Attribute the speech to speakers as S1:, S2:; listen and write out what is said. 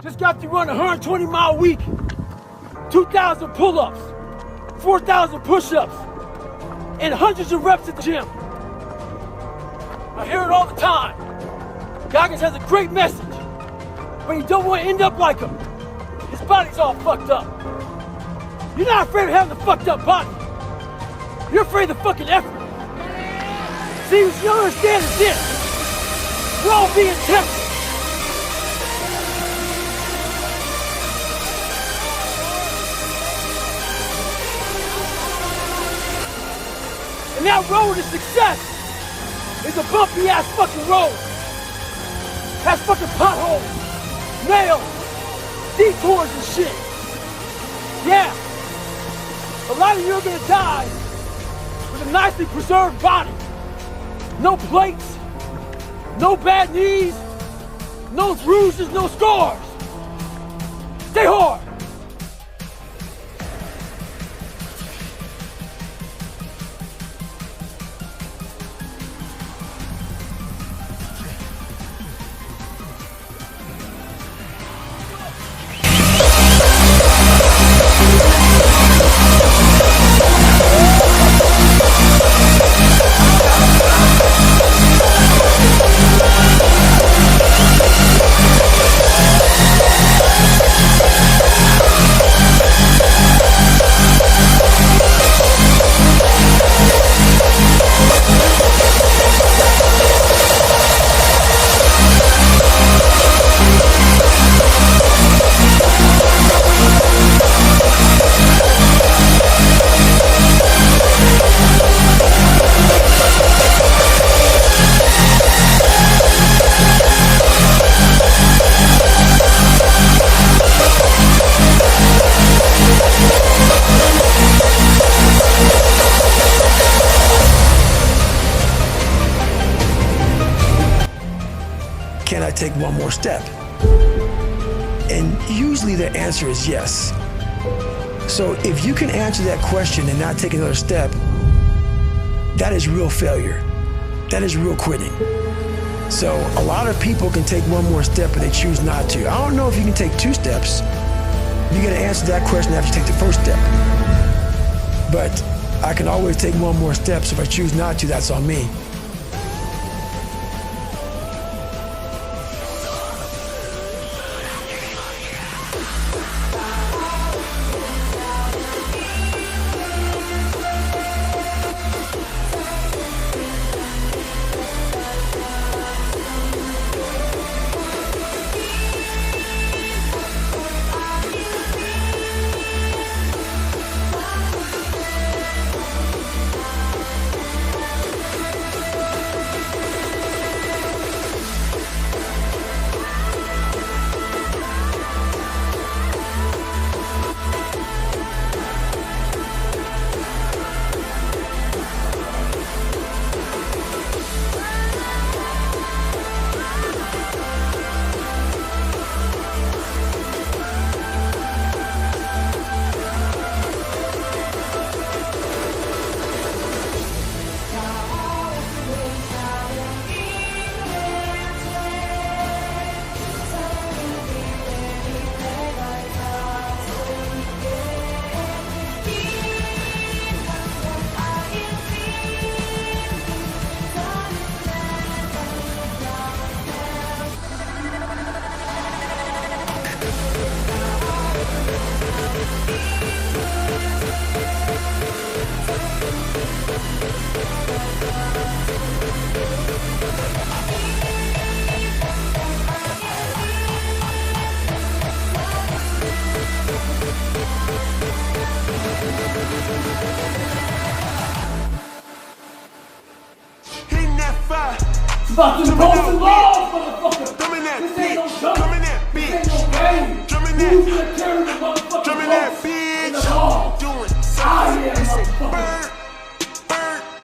S1: Just got to run a 120-mile week, 2,000 pull-ups, 4,000 push-ups, and hundreds of reps at the gym. I hear it all the time. Goggins has a great message, but you don't want to end up like him. His body's all fucked up. You're not afraid of having a fucked up body. You're afraid of the fucking effort. See, what you don't understand is this. We're all being tested. And that road to success is a bumpy ass fucking road. Has fucking potholes, nails, detours and shit. Yeah. A lot of you are gonna die with a nicely preserved body. No plates, no bad knees, no bruises, no scars. Stay hard.
S2: Can I take one more step? And usually the answer is yes. So if you can answer that question and not take another step, that is real failure. That is real quitting. So a lot of people can take one more step, but they choose not to. I don't know if you can take two steps. You gotta answer that question after you take the first step. But I can always take one more step, so if I choose not to, that's on me.
S1: About to go to law, motherfucker! This ain't no joke! This ain't no game! Who's gonna carry